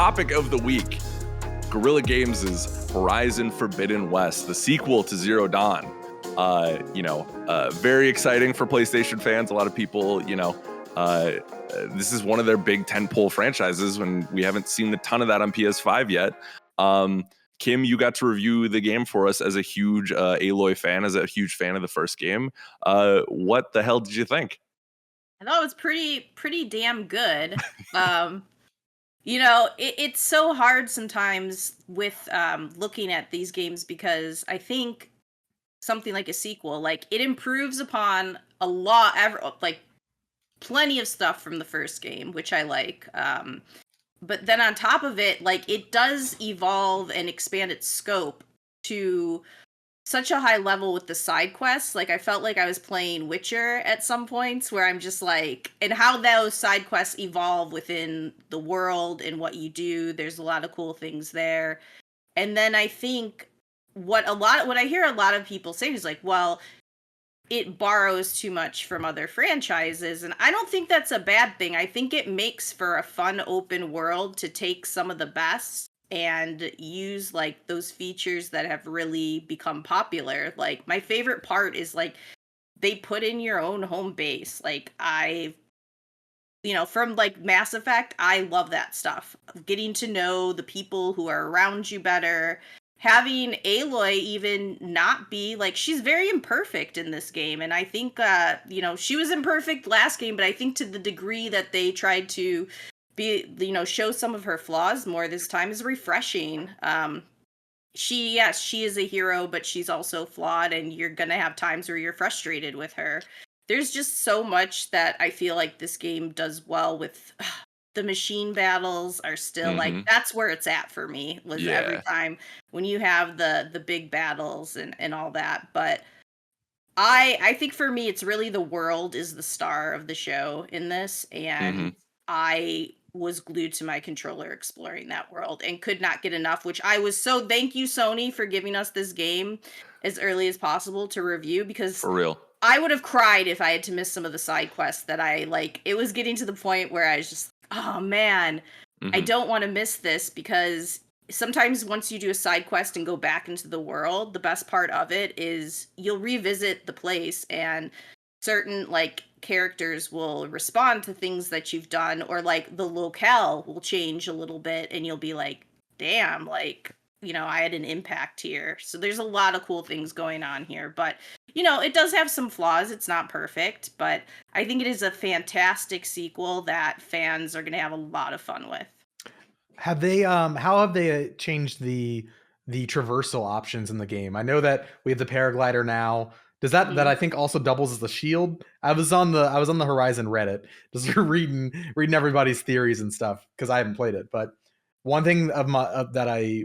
topic of the week, Guerrilla Games' Horizon Forbidden West, the sequel to Zero Dawn. Very exciting for PlayStation fans. A lot of people, this is one of their big tentpole franchises when we haven't seen a ton of that on PS5 yet. Kim, you got to review the game for us as a huge Aloy fan, as a huge fan of the first game. What the hell did you think? I thought it was pretty damn good. It's so hard sometimes with looking at these games because I think something like a sequel, like it improves upon a lot, plenty of stuff from the first game, which I like. But then on top of it, like it does evolve and expand its scope to such a high level with the side quests. Like I felt like I was playing Witcher at some points where I'm just like, and how those side quests evolve within the world and what you do. There's a lot of cool things there. And then I think what I hear a lot of people say is like, well, it borrows too much from other franchises. And I don't think that's a bad thing. I think it makes for a fun open world to take some of the best and use like those features that have really become popular. Like my favorite part is like they put in your own home base. Like from like Mass Effect, I love that stuff. Getting to know the people who are around you better. Having Aloy even not be like, she's very imperfect in this game. And I think, she was imperfect last game, but I think to the degree that they tried to show some of her flaws more this time is refreshing. She is a hero, but she's also flawed, and you're going to have times where you're frustrated with her. There's just so much that I feel like this game does well with. The machine battles are still like, that's where it's at for me, was every time when you have the big battles and all that. But I think for me, it's really the world is the star of the show in this. And I was glued to my controller exploring that world and could not get enough, which I was so thank you, Sony, for giving us this game as early as possible to review, because for real, I would have cried if I had to miss some of the side quests that I like. It was getting to the point where I was just, oh man, I don't want to miss this, because sometimes once you do a side quest and go back into the world, the best part of it is you'll revisit the place and certain like characters will respond to things that you've done, or like the locale will change a little bit and you'll be like, damn, like, I had an impact here. So there's a lot of cool things going on here, but it does have some flaws. It's not perfect, but I think it is a fantastic sequel that fans are going to have a lot of fun with. Have they how have they changed the traversal options in the game? I know that we have the paraglider now. Does that I think also doubles as the shield? I was on the Horizon Reddit just reading everybody's theories and stuff because I haven't played it. But one thing that I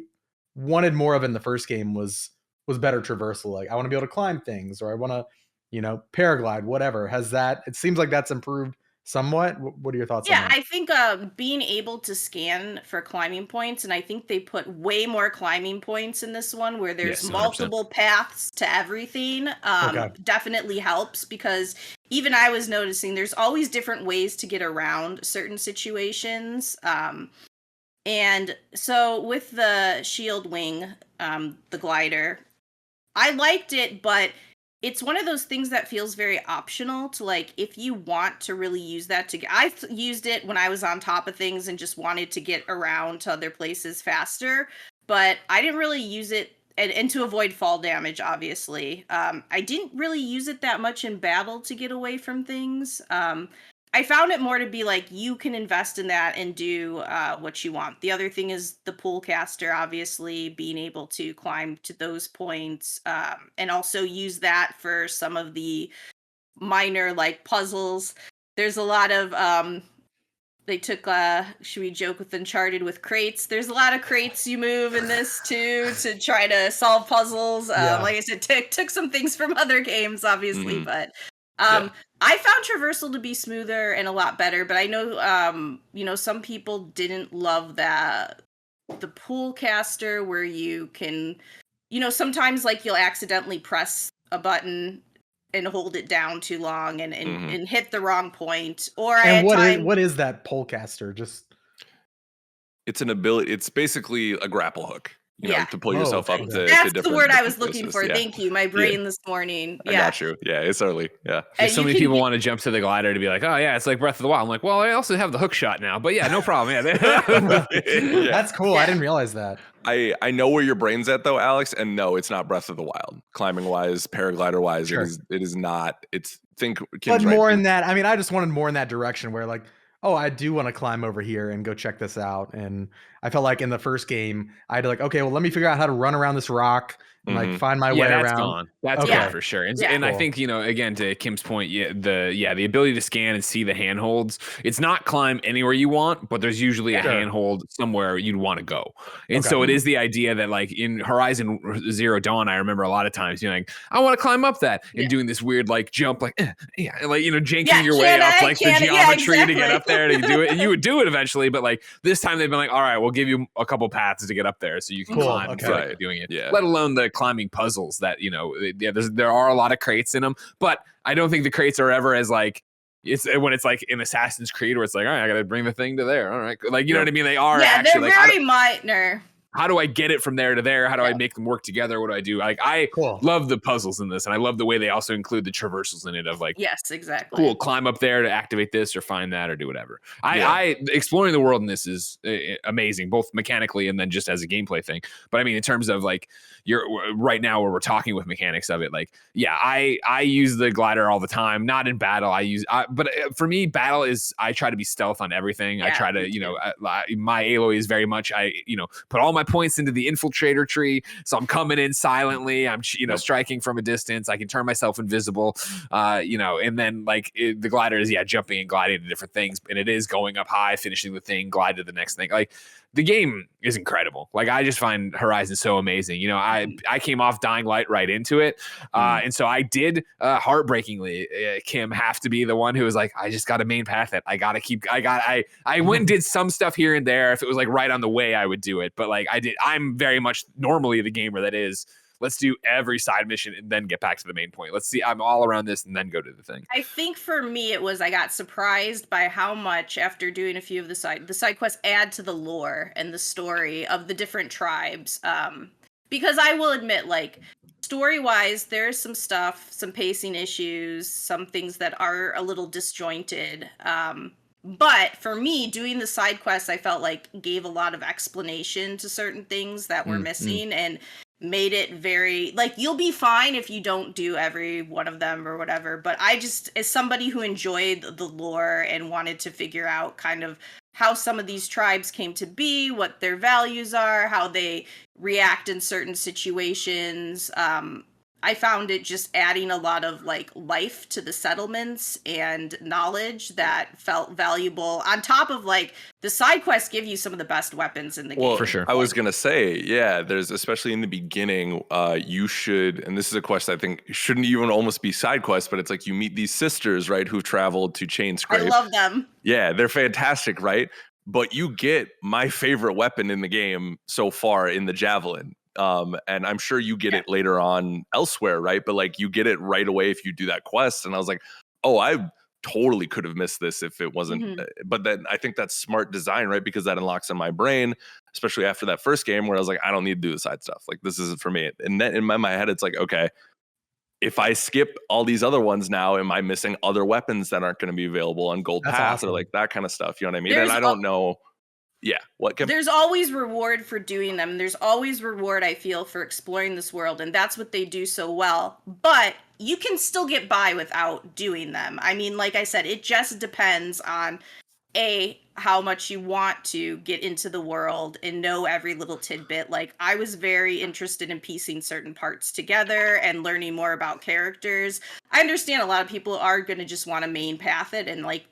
wanted more of in the first game was better traversal. Like I want to be able to climb things, or I want to, paraglide, whatever. It seems like that's improved somewhat. What are your thoughts on that? I think being able to scan for climbing points, and I think they put way more climbing points in this one where there's multiple paths to everything, definitely helps, because even I was noticing there's always different ways to get around certain situations. And so with the shield wing, the glider, I liked it, but it's one of those things that feels very optional to, like, if you want to really use that I used it when I was on top of things and just wanted to get around to other places faster, but I didn't really use it and to avoid fall damage, obviously. I didn't really use it that much in battle to get away from things. I found it more to be like, you can invest in that and do what you want. The other thing is the pool caster, obviously, being able to climb to those points, and also use that for some of the minor like puzzles. There's a lot of they took should we joke with Uncharted with crates? There's a lot of crates you move in this too to try to solve puzzles. Like I said, took some things from other games, obviously, but I found traversal to be smoother and a lot better, but I know, some people didn't love the pool caster where you can, sometimes like you'll accidentally press a button and hold it down too long and hit the wrong point. Or what is that polecaster? Just It's an ability. It's basically a grapple hook. To pull yourself up to that's different, the word I was places. looking for. Thank you. My brain this morning. I got you. Yeah, it's early. Yeah. So many people want to jump to the glider to be like, oh yeah, it's like Breath of the Wild. I'm like, well, I also have the hook shot now, but yeah, no problem. Yeah. That's cool. I didn't realize that. I know where your brain's at though, Alex, and no, it's not Breath of the Wild. Climbing wise, paraglider wise, it is not. It's but more in that. I mean, I just wanted more in that direction where like, oh, I do want to climb over here and go check this out. And I felt like in the first game, I had to like, okay, well, let me figure out how to run around this rock and like find my way around. Gone. That's gone for sure. And, and cool. I think, again, to Kim's point, the ability to scan and see the handholds, it's not climb anywhere you want, but there's usually a handhold somewhere you'd want to go. And so it is the idea that like in Horizon Zero Dawn, I remember a lot of times you're like, I want to climb up that and doing this weird like jump, like, janking your way up like the geometry to get up there to do it. And you would do it eventually, but like this time they've been like, all right, we'll give you a couple paths to get up there so you can climb and feel like you're doing it. Yeah. Let alone the climbing puzzles that there are a lot of crates in them, but I don't think the crates are ever as like when it's like in Assassin's Creed where it's like, all right, I gotta bring the thing to there, all right, like know what I mean. They are actually they're very minor. How do I get it from there to there? How do I make them work together? What do I do? Like I love the puzzles in this, and I love the way they also include the traversals in it of like, yes, exactly. Cool, climb up there to activate this or find that or do whatever. I exploring the world in this is amazing, both mechanically and then just as a gameplay thing. But I mean, in terms of like right now where we're talking with mechanics of it, like I use the glider all the time. Not in battle, but for me, battle is I try to be stealth on everything. I try to my Aloy is very much put all my points into the infiltrator tree, so I'm coming in silently. I'm striking from a distance. I can turn myself invisible, and then like the glider is jumping and gliding to different things, and it is going up high, finishing the thing, glide to the next thing. Like the game is incredible. Like I just find Horizon so amazing. I came off Dying Light right into it, and so I did heartbreakingly. Kim have to be the one who was like, I just got to main path it. I went and did some stuff here and there. If it was like right on the way, I would do it, but like I'm very much normally the gamer that is, let's do every side mission and then get back to the main point. Let's see, I'm all around this and then go to the thing. I think for me, it was I got surprised by how much after doing a few of the side quests add to the lore and the story of the different tribes. Because I will admit, like story-wise, there's some stuff, some pacing issues, some things that are a little disjointed. But for me, doing the side quests, I felt like gave a lot of explanation to certain things that were missing and made it very like you'll be fine if you don't do every one of them or whatever. But I just, as somebody who enjoyed the lore and wanted to figure out kind of how some of these tribes came to be, what their values are, how they react in certain situations, I found it just adding a lot of like life to the settlements and knowledge that felt valuable. On top of like the side quests give you some of the best weapons in the game. For sure. I was gonna say, there's especially in the beginning, you should, and this is a quest I think shouldn't even almost be side quests, but it's like you meet these sisters, right, who've traveled to Chain Scrape. I love them. Yeah, they're fantastic, right? But you get my favorite weapon in the game so far in the javelin. And I'm sure you get it later on elsewhere, right? But like you get it right away if you do that quest. And I was like, oh, I totally could have missed this if it wasn't. But then I think that's smart design, right? Because that unlocks in my brain, especially after that first game where I was like, I don't need to do the side stuff. Like this isn't for me. And then in my head, it's like, okay, if I skip all these other ones now, am I missing other weapons that aren't going to be available on Gold Path or like that kind of stuff? You know what I mean? And I don't know. Yeah. There's always reward for doing them. There's always reward, I feel, for exploring this world. And that's what they do so well. But you can still get by without doing them. I mean, like I said, it just depends on, how much you want to get into the world and know every little tidbit. Like, I was very interested in piecing certain parts together and learning more about characters. I understand a lot of people are going to just want to main path it. And, like,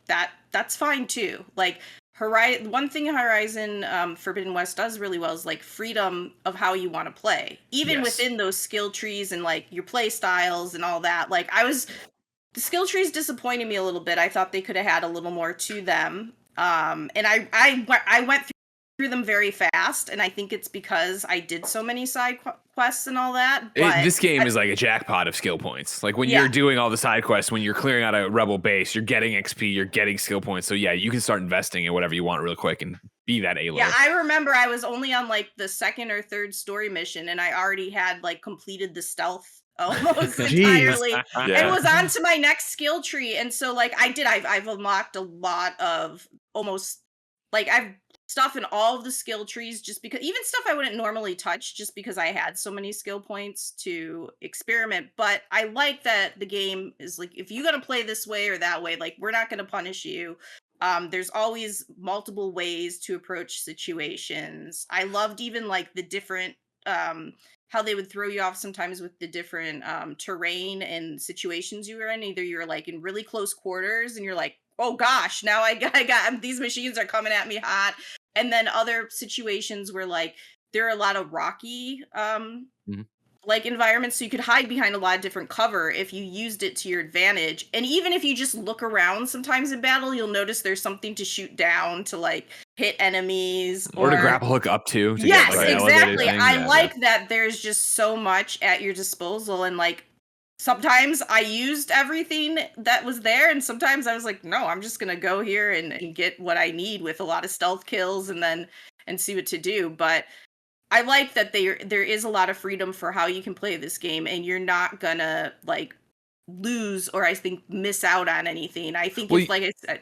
that's fine, too. Like, one thing Horizon Forbidden West does really well is like freedom of how you want to play, even within those skill trees and like your play styles and all that. Like the skill trees disappointed me a little bit. I thought they could have had a little more to them. And I went through them very fast, and I think it's because I did so many side quests and all that. But this game is like a jackpot of skill points. Like when you're doing all the side quests, when you're clearing out a rebel base, you're getting XP, you're getting skill points. So yeah, you can start investing in whatever you want real quick and be that Aloy. Yeah, I remember I was only on like the second or third story mission, and I already had like completed the stealth almost entirely. And was on to my next skill tree. And so like I've unlocked a lot of almost like I've stuff in all of the skill trees, just because even stuff I wouldn't normally touch, just because I had so many skill points to experiment. But I like that the game is like, if you're gonna play this way or that way, like we're not gonna punish you. There's always multiple ways to approach situations. I loved even like the different how they would throw you off sometimes with the different terrain and situations you were in. Either you're like in really close quarters and you're like, oh gosh, now I got these machines are coming at me hot. And then other situations where like there are a lot of rocky like environments, so you could hide behind a lot of different cover if you used it to your advantage. And even if you just look around sometimes in battle, you'll notice there's something to shoot down to like hit enemies or to grapple hook up to yes, get, like, exactly. I like that there's just so much at your disposal, and like sometimes I used everything that was there, and sometimes I was like, no, I'm just gonna go here and get what I need with a lot of stealth kills and see what to do. But I like that there is a lot of freedom for how you can play this game, and you're not gonna like lose or I think miss out on anything. I think like I said,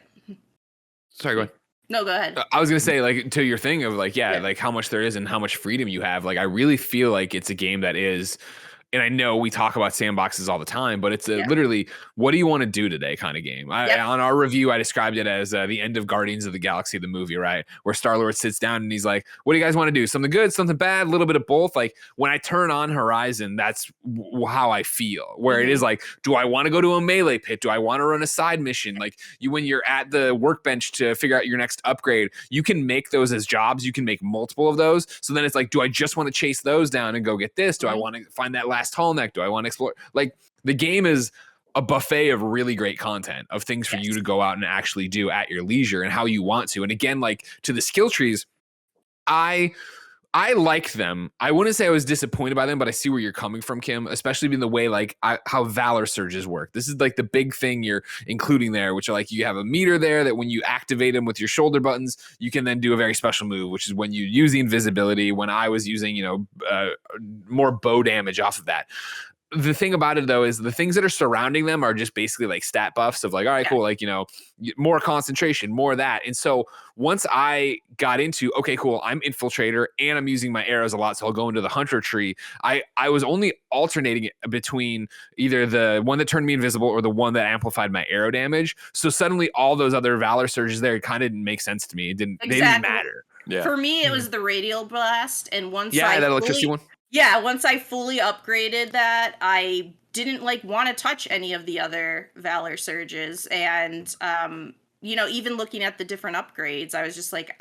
sorry, go ahead. No, go ahead. I was gonna say, like, to your thing of like, like how much there is and how much freedom you have. Like, I really feel like it's a game that is. And I know we talk about sandboxes all the time, but it's literally, what do you want to do today kind of game. On our review, I described it as the end of Guardians of the Galaxy, the movie, right? Where Star-Lord sits down and he's like, what do you guys want to do? Something good, something bad, a little bit of both. Like when I turn on Horizon, that's how I feel, where it is like, do I want to go to a melee pit? Do I want to run a side mission? Like when you're at the workbench to figure out your next upgrade, you can make those as jobs. You can make multiple of those. So then it's like, do I just want to chase those down and go get this? Do I want to find that last tall neck? Do I want to explore? Like the game is a buffet of really great content of things for you to go out and actually do at your leisure and how you want to. And again, like to the skill trees, I like them. I wouldn't say I was disappointed by them, but I see where you're coming from, Kim, especially in the way like how Valor surges work. This is like the big thing you're including there, which are like you have a meter there that when you activate them with your shoulder buttons, you can then do a very special move, which is when you use the invisibility. When I was using, more bow damage off of that. The thing about it though is the things that are surrounding them are just basically like stat buffs of like, all right, cool, like more concentration, more of that. And so once I got into, okay, cool, I'm infiltrator and I'm using my arrows a lot, so I'll go into the hunter tree. I was only alternating it between either the one that turned me invisible or the one that amplified my arrow damage. So suddenly all those other Valor surges there kind of didn't make sense to me. They didn't matter. Yeah. For me, it was the radial blast, and once that electricity one. Yeah, once I fully upgraded that, I didn't like want to touch any of the other Valor surges. And even looking at the different upgrades, I was just like,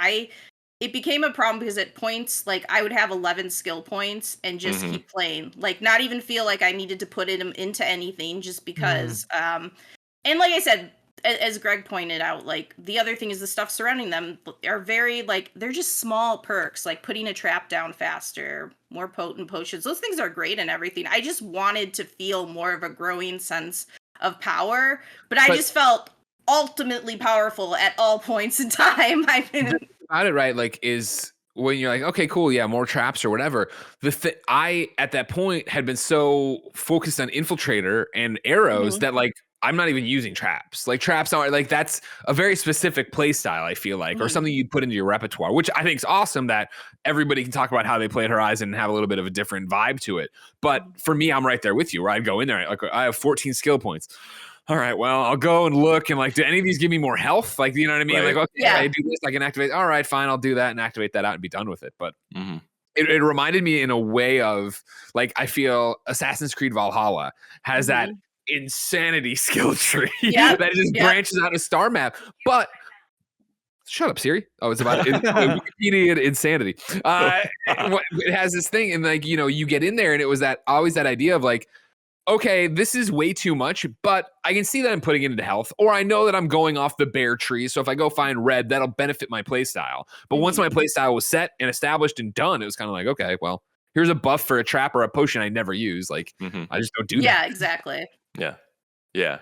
it became a problem because at points like I would have 11 skill points and just keep playing, like not even feel like I needed to put it into anything, just because and like I said, as Greg pointed out, like the other thing is the stuff surrounding them are very like, they're just small perks, like putting a trap down faster, more potent potions. Those things are great and everything. I just wanted to feel more of a growing sense of power, but I just felt ultimately powerful at all points in time. About it, right? Like is when you're like, okay, cool, yeah, more traps or whatever. I at that point had been so focused on infiltrator and arrows that like I'm not even using traps. Like traps are like, that's a very specific play style, I feel like, or something you'd put into your repertoire, which I think is awesome that everybody can talk about how they played Horizon and have a little bit of a different vibe to it. But for me, I'm right there with you, where I'd go in there, like I have 14 skill points. All right, well, I'll go and look and like, do any of these give me more health? Like, you know what I mean? Right. Like, okay, I do this, I can activate. All right, fine, I'll do that and activate that out and be done with it. But it reminded me in a way of like, I feel Assassin's Creed Valhalla has that insanity skill tree that just branches out a star map. But shut up, Siri. Oh, it's about Wikipedia insanity. It has this thing, and like you get in there, and it was always that idea of like, okay, this is way too much, but I can see that I'm putting it into health, or I know that I'm going off the bear tree. So if I go find red, that'll benefit my playstyle. But once my playstyle was set and established and done, it was kind of like, okay, well, here's a buff for a trap or a potion I never use. Like I just don't do that. Yeah, exactly. Yeah. Yeah,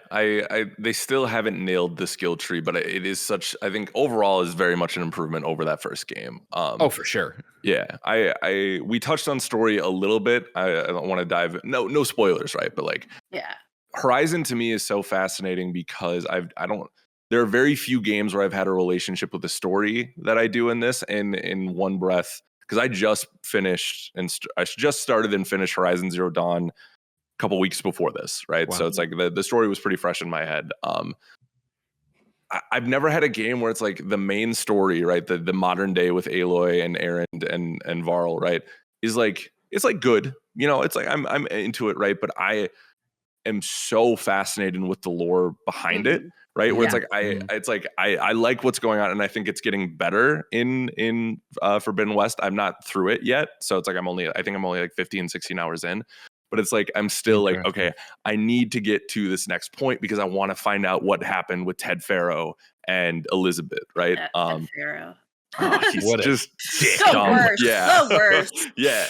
they still haven't nailed the skill tree, but it is such. I think overall is very much an improvement over that first game. Oh, for sure. Yeah, we touched on story a little bit. I don't want to dive. No spoilers, right? But like, yeah, Horizon to me is so fascinating because I don't. There are very few games where I've had a relationship with the story that I do in this, and in one breath. Because I just finished and I just started and finished Horizon Zero Dawn couple weeks before this, right? Wow. So it's like the story was pretty fresh in my head. I've never had a game where it's like the main story, right? The modern day with Aloy and Aaron and Varl, right? Is like it's like good, you know. It's like I'm into it, right? But I am so fascinated with the lore behind it, right? Where it's like I like what's going on, and I think it's getting better in Forbidden West. I'm not through it yet, so it's like I think I'm only like 15, 16 hours in. But it's like I'm still like, okay, I need to get to this next point because I want to find out what happened with Ted Faro and Elizabeth, right? Ted Faro. He's just so dumb. worse. Yeah. So worse. Yeah.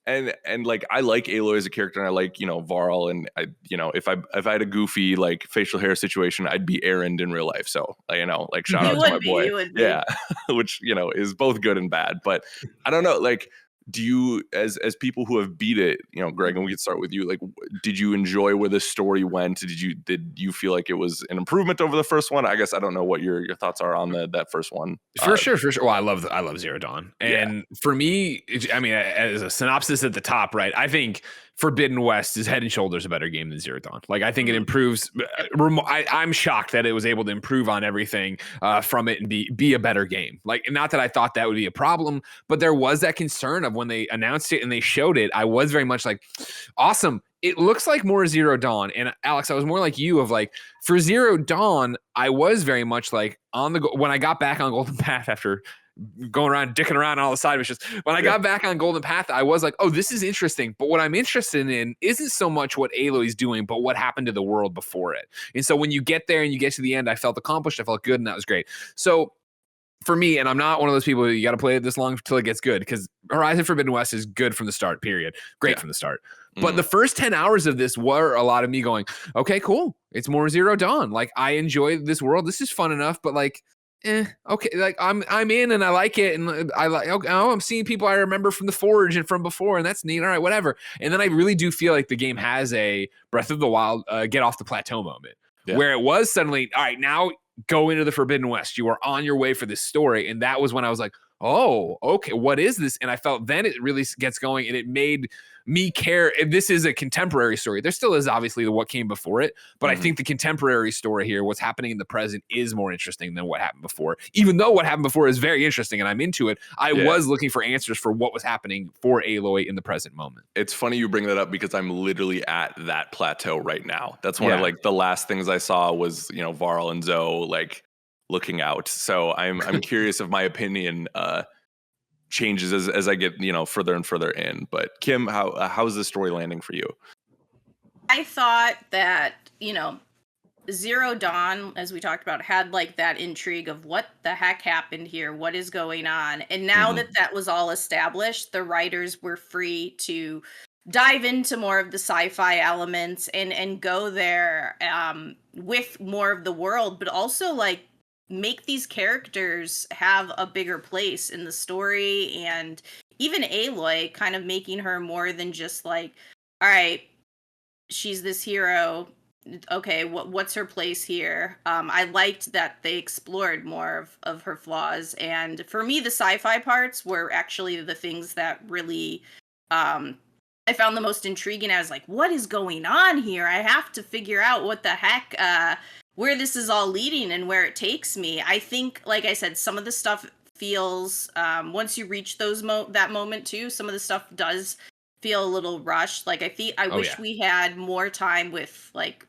And like I like Aloy as a character, and I like, you know, Varl, and I, you know, if I had a goofy like facial hair situation, I'd be Aaron in real life. So, you know, like shout out to my boy. Yeah. Which, you know, is both good and bad. But I don't know, like, do you, as people who have beat it, you know, Greg, and we could start with you, like, did you enjoy where the story went? Did you feel like it was an improvement over the first one? I guess I don't know what your thoughts are on that first one. For sure. Well, I love Zero Dawn, and for me, I mean, as a synopsis at the top, right? I think Forbidden West is head and shoulders a better game than Zero Dawn. Like, I think it improves. I'm shocked that it was able to improve on everything from it and be a better game. Like, not that I thought that would be a problem, but there was that concern of when they announced it and they showed it. I was very much like, awesome. It looks like more Zero Dawn. And Alex, I was more like you of like, for Zero Dawn, I was very much like when I got back on Golden Path after going around, dicking around on all the side missions. When I got back on Golden Path, I was like, oh, this is interesting. But what I'm interested in isn't so much what Aloy's doing, but what happened to the world before it. And so when you get there and you get to the end, I felt accomplished. I felt good. And that was great. So for me, and I'm not one of those people who you got to play it this long until it gets good, because Horizon Forbidden West is good from the start, period. Great from the start. But the first 10 hours of this were a lot of me going, okay, cool. It's more Zero Dawn. Like, I enjoy this world. This is fun enough, but like, okay. Like, I'm in and I like it. And I like, oh, I'm seeing people I remember from the Forge and from before, and that's neat. All right, whatever. And then I really do feel like the game has a Breath of the Wild get off the plateau moment where it was suddenly, all right, now go into the Forbidden West. You are on your way for this story. And that was when I was like, oh, okay, what is this? And I felt then it really gets going, and it made me care. If this is a contemporary story, there still is obviously what came before it, but I think the contemporary story here, what's happening in the present, is more interesting than what happened before. Even though what happened before is very interesting and I'm into it, I was looking for answers for what was happening for Aloy in the present moment. It's funny you bring that up because I'm literally at that plateau right now. That's one of like the last things I saw was, you know, Varl and Zoe like looking out. So I'm curious if my opinion changes as I get, you know, further and further in. But Kim, how's the story landing for you? I thought that, you know, Zero Dawn, as we talked about, had like that intrigue of what the heck happened here, what is going on. And now that was all established, the writers were free to dive into more of the sci-fi elements and go there with more of the world, but also like make these characters have a bigger place in the story, and even Aloy, kind of making her more than just like, all right, she's this hero. Okay, what's her place here? I liked that they explored more of her flaws, and for me, the sci-fi parts were actually the things that really I found the most intriguing. I was like, what is going on here? I have to figure out what the heck, where this is all leading and where it takes me. I think, like I said, some of the stuff feels, once you reach that moment too, some of the stuff does feel a little rushed. Like, I wish we had more time with, like,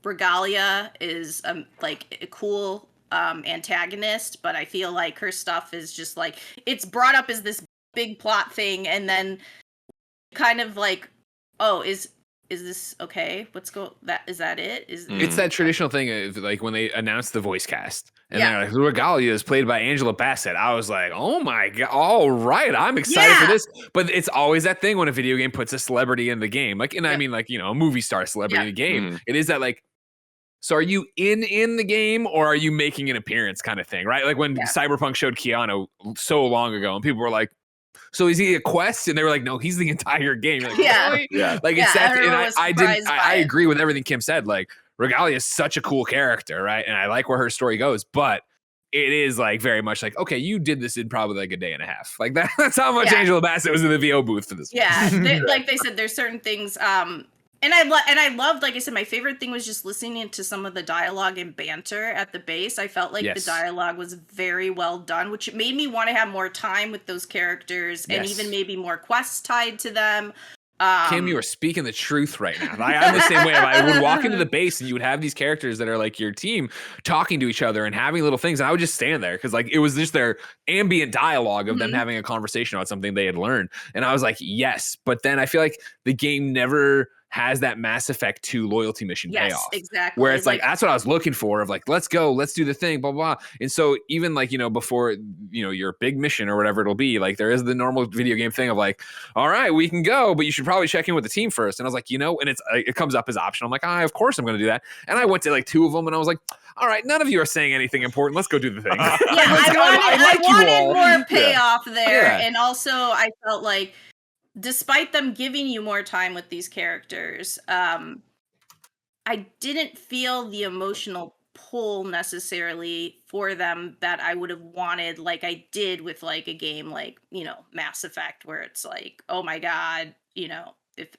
Regalia is like a cool antagonist, but I feel like her stuff is just like, it's brought up as this big plot thing, and then kind of like, oh, is is this okay? Is that it? It's that traditional thing of like when they announced the voice cast and they're like, Regalia is played by Angela Bassett. I was like, oh my God, all right, I'm excited for this. But it's always that thing when a video game puts a celebrity in the game. Like, and I mean, like, you know, a movie star celebrity in the game. It is that like, so are you in the game or are you making an appearance kind of thing, right? Like when Cyberpunk showed Keanu so long ago and people were like, so is he a quest? And they were like, no, he's the entire game. Like, really? Like it's that. And I agree with everything Kim said. Like Regalia is such a cool character, right? And I like where her story goes, but it is like very much like, okay, you did this in probably like a day and a half. Like that's how much Angela Bassett was in the VO booth for this. Yeah, like they said, there's certain things. And I loved, like I said, my favorite thing was just listening to some of the dialogue and banter at the base. I felt like the dialogue was very well done, which made me want to have more time with those characters and even maybe more quests tied to them. Kim, you are speaking the truth right now. I'm the same way. I would walk into the base and you would have these characters that are like your team talking to each other and having little things. And I would just stand there because like it was just their ambient dialogue of them having a conversation about something they had learned. And I was like, yes. But then I feel like the game never has that Mass Effect 2 loyalty mission payoff. Exactly. Where it's like, that's what I was looking for of like, let's go, let's do the thing, blah, blah. And so even like, you know, before, you know, your big mission or whatever it'll be, like there is the normal video game thing of like, all right, we can go, but you should probably check in with the team first. And I was like, you know, and it comes up as optional. I'm like, of course I'm going to do that. And I went to like 2 of them and I was like, all right, none of you are saying anything important. Let's go do the thing. I wanted more payoff there. And also I felt like, despite them giving you more time with these characters, I didn't feel the emotional pull necessarily for them that I would have wanted, like I did with like a game like, you know, Mass Effect, where it's like, oh my God, you know, if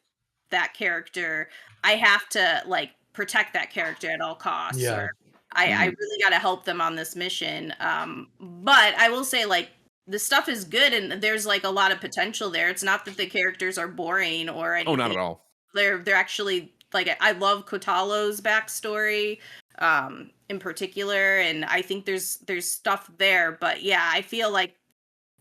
that character, I have to like protect that character at all costs. Or I really got to help them on this mission. But I will say, like, the stuff is good and there's like a lot of potential there. It's not that the characters are boring or anything. Oh, not at all. They're actually like, I love Kotalo's backstory in particular, and I think there's stuff there. But yeah, I feel like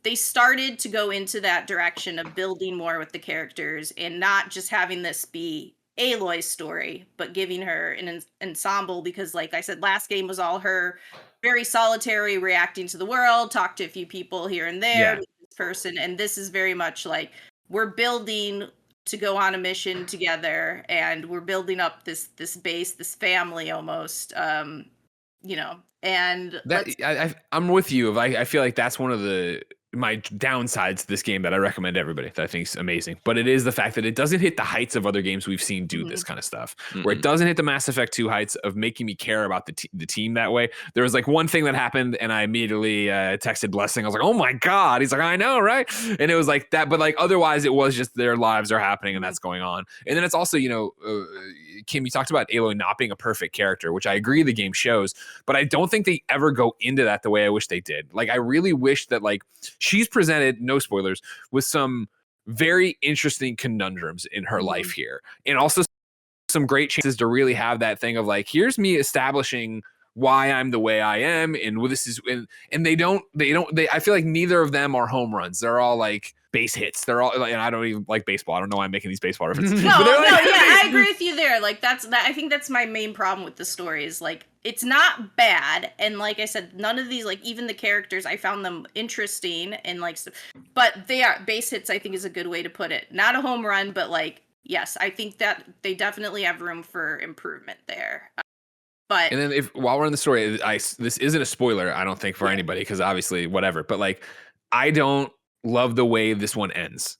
they started to go into that direction of building more with the characters and not just having this be Aloy's story, but giving her an ensemble, because like I said, last game was all her very solitary, reacting to the world, talk to a few people here and there, this person, and this is very much like we're building to go on a mission together, and we're building up this base, this family almost, you know. And that I'm with you. I feel like that's one of my downsides to this game that I recommend to everybody that I think is amazing. But it is the fact that it doesn't hit the heights of other games we've seen do this kind of stuff, where it doesn't hit the Mass Effect 2 heights of making me care about the team that way. There was like one thing that happened and I immediately texted Blessing. I was like, oh my God. He's like, I know, right? And it was like that. But like otherwise it was just their lives are happening and that's going on. And then it's also, you know, Kim, you talked about Aloy not being a perfect character, which I agree the game shows, but I don't think they ever go into that the way I wish they did. Like I really wish that like she's presented, no spoilers, with some very interesting conundrums in her life here, and also some great chances to really have that thing of like, here's me establishing why I'm the way I am, and this is, and they I feel like neither of them are home runs. They're all like base hits. They're all like, and I don't even like baseball. I don't know why I'm making these baseball references. I agree with you there. Like I think that's my main problem with the story is like, it's not bad. And like I said, none of these, like even the characters, I found them interesting and like, but they are base hits, I think is a good way to put it. Not a home run, but like, yes, I think that they definitely have room for improvement there. But, and then while we're in the story, this isn't a spoiler, I don't think, for anybody, because obviously whatever, but like, I don't love the way this one ends.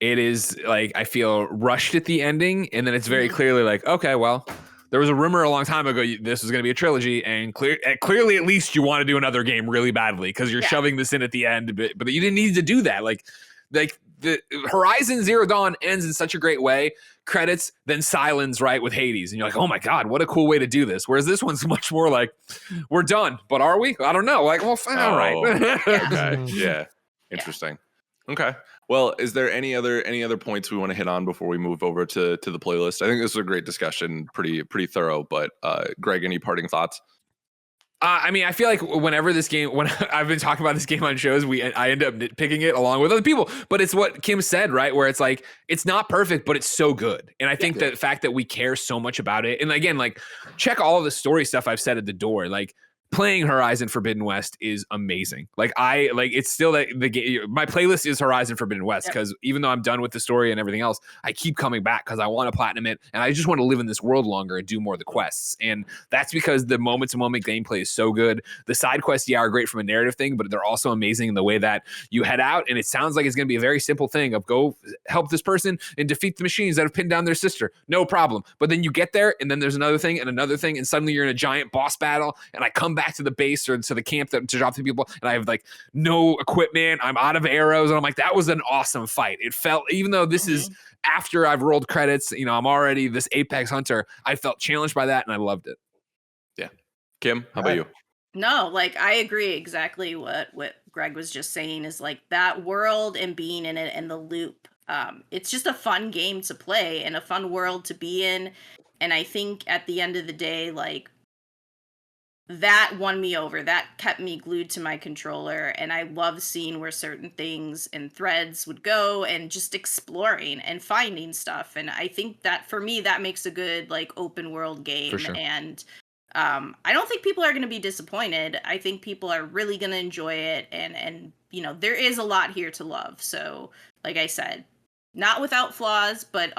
It is like, I feel rushed at the ending, and then it's very clearly like, okay, well, there was a rumor a long time ago this was going to be a trilogy, and clearly at least you want to do another game really badly because you're shoving this in at the end, but you didn't need to do that. Like the Horizon Zero Dawn ends in such a great way. Credits, then silence, right, with Hades. And you're like, oh my God, what a cool way to do this. Whereas this one's much more like, we're done. But are we? I don't know. Like, well, fine, all right. Okay. Yeah. Interesting. Okay. Well, is there any other points we want to hit on before we move over to the playlist? I think this was a great discussion, pretty thorough. But Greg, any parting thoughts? I mean, I feel like whenever when I've been talking about this game on shows, I end up nitpicking it along with other people. But it's what Kim said, right? Where it's like, it's not perfect, but it's so good. And I think that the fact that we care so much about it, and again, like, check all of the story stuff I've said at the door. Like, playing Horizon Forbidden West is amazing. Like, it's still that the game. My playlist is Horizon Forbidden West because even though I'm done with the story and everything else, I keep coming back because I want to platinum it and I just want to live in this world longer and do more of the quests. And that's because the moment to moment gameplay is so good. The side quests, are great from a narrative thing, but they're also amazing in the way that you head out and it sounds like it's going to be a very simple thing of go help this person and defeat the machines that have pinned down their sister. No problem. But then you get there and then there's another thing and suddenly you're in a giant boss battle and I come back to the base or to the camp to drop the people and I have like no equipment, I'm out of arrows, and I'm like, that was an awesome fight. It felt, even though this is after I've rolled credits, I'm already this apex hunter, I felt challenged by that and I loved it. Yeah. Kim, how about you? No, like, I agree exactly what Greg was just saying, is like that world and being in it and the loop. It's just a fun game to play and a fun world to be in. And I think at the end of the day, like, that won me over. That kept me glued to my controller. And I love seeing where certain things and threads would go and just exploring and finding stuff. And I think that for me, that makes a good, like, open world game. For sure. And I don't think people are going to be disappointed. I think people are really going to enjoy it. And there is a lot here to love. So, like I said, not without flaws, but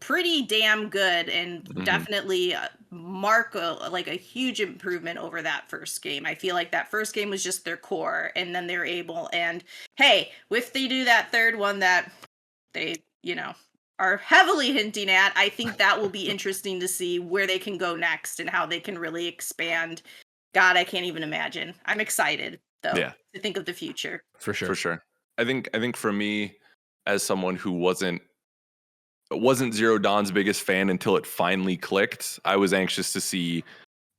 pretty damn good, and definitely mark a huge improvement over that first game. I feel like that first game was just their core, and then they're able, and hey, if they do that third one that they, are heavily hinting at, I think that will be interesting to see where they can go next and how they can really expand. God, I can't even imagine. I'm excited though to think of the future. For sure. I think for me, as someone who wasn't Zero Dawn's biggest fan until it finally clicked, I was anxious to see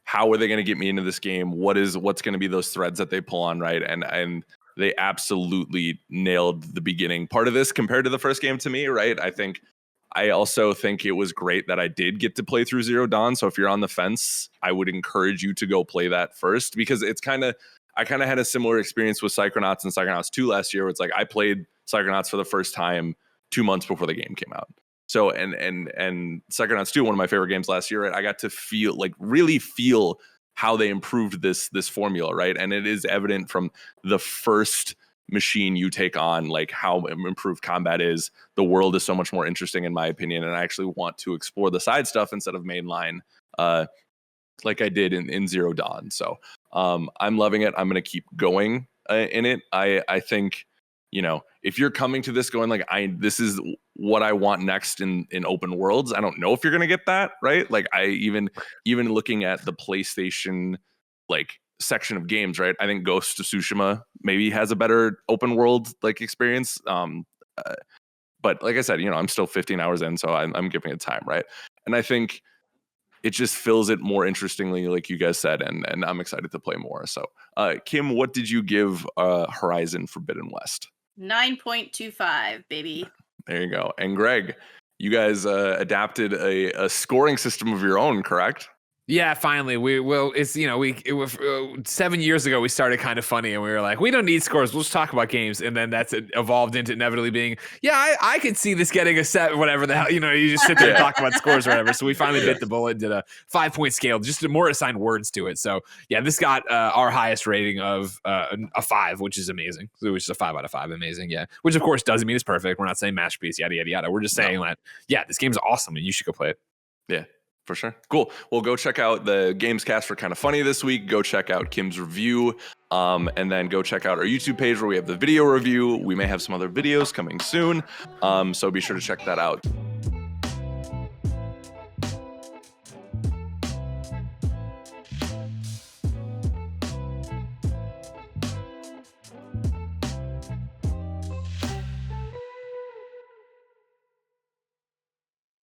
how are they going to get me into this game? What's going to be those threads that they pull on, right? And they absolutely nailed the beginning part of this compared to the first game to me, right? I also think it was great that I did get to play through Zero Dawn. So if you're on the fence, I would encourage you to go play that first, because I kind of had a similar experience with Psychonauts and Psychonauts 2 last year, where it's like I played Psychonauts for the first time 2 months before the game came out. So and Psychonauts 2, one of my favorite games last year, right? I got to really feel how they improved this formula, right? And it is evident from the first machine you take on, like how improved combat is. The world is so much more interesting, in my opinion, and I actually want to explore the side stuff instead of mainline, like I did in Zero Dawn. So I'm loving it. I'm going to keep going in it. I think, if you're coming to this going like, this is what I want next in open worlds, I don't know if you're going to get that, right? Like, I even looking at the PlayStation like section of games, right? I think Ghost of Tsushima maybe has a better open world like experience. But like I said, I'm still 15 hours in, so I'm giving it time, right? And I think it just fills it more interestingly, like you guys said, and I'm excited to play more. So, Kim, what did you give Horizon Forbidden West? 9.25, baby. There you go. And Greg, you guys adapted a scoring system of your own, correct? Yeah, finally. It was 7 years ago we started Kind of Funny, and we were like, we don't need scores, we'll just talk about games. And then that's evolved into inevitably being, I could see this getting a set, whatever the hell, you just sit there and talk about scores or whatever. So we finally bit the bullet and did a 5-point scale, just more assigned words to it. So yeah, this got our highest rating of a 5, which is amazing. So which is a 5 out of 5, amazing. Yeah, which of course doesn't mean it's perfect. We're not saying masterpiece, yada yada yada. We're just saying that this game's awesome and you should go play it. Yeah. For sure. Cool. Well, go check out the Games Cast for Kind of Funny this week. Go check out Kim's review. And then go check out our YouTube page where we have the video review. We may have some other videos coming soon. So be sure to check that out.